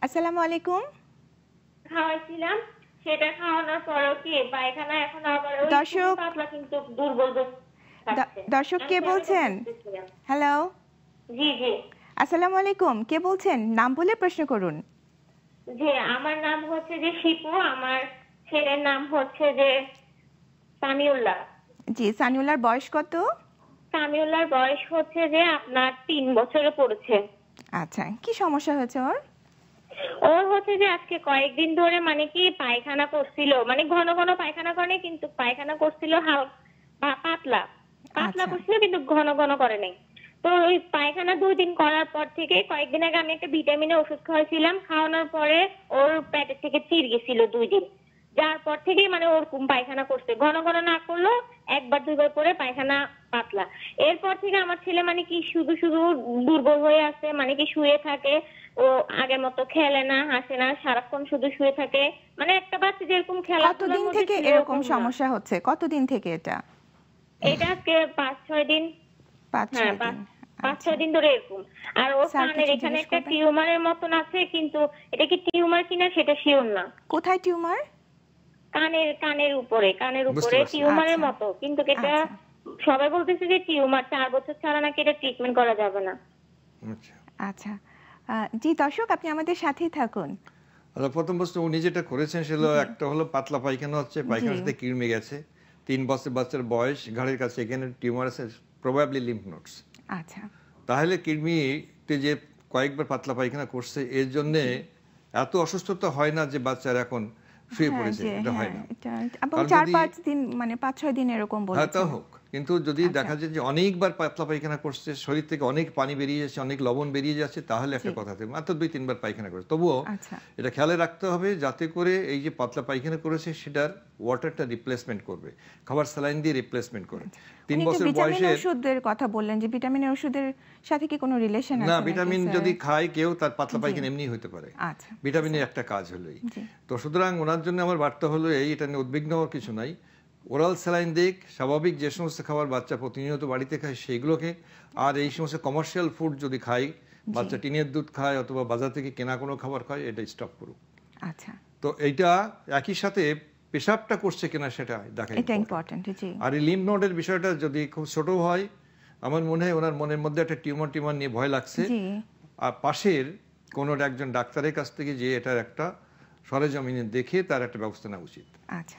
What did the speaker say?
আসসালামু আলাইকুম। খাওয়াইছিলাম, সেটা খাওয়ানোর পরেও কি পায়খানা এখন আবার ওই খুবই দর্শক পাতলা কিন্তু দুর্বল থাকছে। দর্শক আমি কে কেন তো বলছেন? বুঝতেছি না। হ্যালো, জি জি আসসালামু আলাইকুম। কে বলছেন? নাম বলে প্রশ্ন করুন। জি, আমার নাম হচ্ছে যে শিপু, আমার ছেলের নাম হচ্ছে যে সামিউল্লাহ। জি, সানিউল্লাহর বয়স কত? সামিউল্লাহর বয়স হচ্ছে যে আপনার 3 বছরে পড়েছে। আচ্ছা, কি সমস্যা হয়েছে ওর? ওর হচ্ছে যে আজকে কয়েকদিন ধরে মানে কি পায়খানা করছিল, মানে ঘন ঘন পায়খানা করে, কিন্তু পায়খানা করছিল পাতলা পাতলা আচ্ছা, করছিল, কিন্তু ঘন ঘন করে নাই। তো ওই পায়খানা 2 দিন করার পর থেকে কয়েকদিন আগে আমি একটা ভিটামিনের ওষুধ খাওয়াইছিলাম, খাওয়ানোর পরে ওর পেটের থেকে চির গেছিল 2 দিন। যার পর থেকেই মানে ওরকম পায়খানা করছে, ঘন ঘন না করলেও একবার দুইবার করে পায়খানা পাতলা। এরপর থেকে আমার ছেলে মানে কি শুধু শুধু দুর্বল হয়ে আছে, মানে কি শুয়ে থাকে, ও আগের মতো খেলে না, হাসে না, সারাক্ষণ শুধু শুয়ে থাকে। মানে একটা বাচ্চা যেরকম খেলাধুলার কতদিন মধ্যে থেকে ছিল এরকম ওরকম না। সমস্যা হচ্ছে? কতদিন থেকে এটা? এটা আজকে 5-6 দিন। হ্যাঁ, ৫-৬ দিন। পাঁচ আচ্ছা, ছয় দিন ধরে এরকম। আর ওর স্যার কানের কিছু এখানে জিজ্ঞেস একটা করবেন? টিউমারের মতন আছে, কিন্তু এটা কি টিউমার কিনা সেটা শিওর না। কোথায় টিউমার? কানের কানের বুঝতে উপরে পারছি। টিউমারের আচ্ছা, মতো, কিন্তু এটা আচ্ছা, সবাই বলতেছে যে টিউমার 4 বছর ছাড়া নাকি এটা ট্রিটমেন্ট করা যাবে না। আচ্ছা। আচ্ছা। জি দর্শক, আপনি আমাদের সাথেই থাকুন। আচ্ছা, প্রথম প্রশ্ন উনি যেটা করেছেন সেগুলো জি, একটা হলো পাতলা পায়খানা হচ্ছে, জি, পায়খানার সাথে কৃমি গেছে। 3 বছর বাচ্চার বয়স, ঘাড়ের কাছে এখানে টিউমার আছে, প্রবাবলি লিম্ফ নোডস। আচ্ছা, তাহলে কৃমিতে যে কয়েকবার পাতলা পায়খানা করছে এর জন্যে জি। এত অসুস্থতা হয় না যে বাচ্চার এখন শুয়ে হ্যাঁ, পড়েছে, যে এটা হয় হ্যাঁ, না। এটা এবং কারণ যদি ৪-৫ দিন মানে ৫-৬ দিন এরকম হ্যাঁ তা বলেছেন। হোক, কিন্তু যদি আচ্ছা, দেখা যায় যে অনেকবার পাতলা পায়খানা করছে, শরীর থেকে অনেক পানি বেরিয়ে যাচ্ছে, অনেক লবণ বেরিয়ে যাচ্ছে, তাহলে জি, একটা কথা থাকে। মাত্র 2-3 বার পায়খানা করে তবুও আচ্ছা, এটা খেয়ালে রাখতে হবে যাতে করে এই যে পাতলা পায়খানা করেছে সেটার ওয়াটারটা রিপ্লেসমেন্ট করবে, খাবার স্যালাইন দিয়ে রিপ্লেসমেন্ট করে। আচ্ছা। তিন উনি একটু বছর ভিটামিন বয়সের ওষুধের কথা বললেন যে ভিটামিনের ওষুধের সাথে কি কোনো রিলেশন না, আছে নাকি ভিটামিন স্যার? যদি খায় কেউ তার পাতলা জি, পায়খানা এমনি হতে পারে। আচ্ছা, ভিটামিনের স্যার, একটা কাজ হলোই। জি, তো সুতরাং ওনার জন্য আমার বার্তা হলো এই, এটা নিয়ে উদ্বিগ্ন হওয়ার কিছু নাই। ওরাল স্যালাইন দিক, স্বাভাবিক যে সমস্ত খাবার বাচ্চা প্রতিনিয়ত বাড়িতে খায় সেইগুলোকে, আর এই সমস্ত কমার্শিয়াল ফুড যদি খায়, জি, বাচ্চা টিনের দুধ খায় অথবা বাজার থেকে কেনা কোনো খাবার খায়, এটা স্টপ করুক। আচ্ছা, তো এইটা একই সাথে পেশাবটা করছে কিনা সেটা দেখা এটা ইম্পর্টেন্ট। ইম্পর্টেন্ট, জি, আর এই লিম্ফ নোডের বিষয়টা যদি খুব ছোট হয়, আমার মনে হয় ওনার মনের মধ্যে একটা টিউমার নিয়ে ভয় লাগছে। জি, আর পাশের কোনো একজন ডাক্তারের কাছ থেকে যে এটার একটা সরেজমিনে দেখে তার একটা ব্যবস্থা নেওয়া উচিত। আচ্ছা।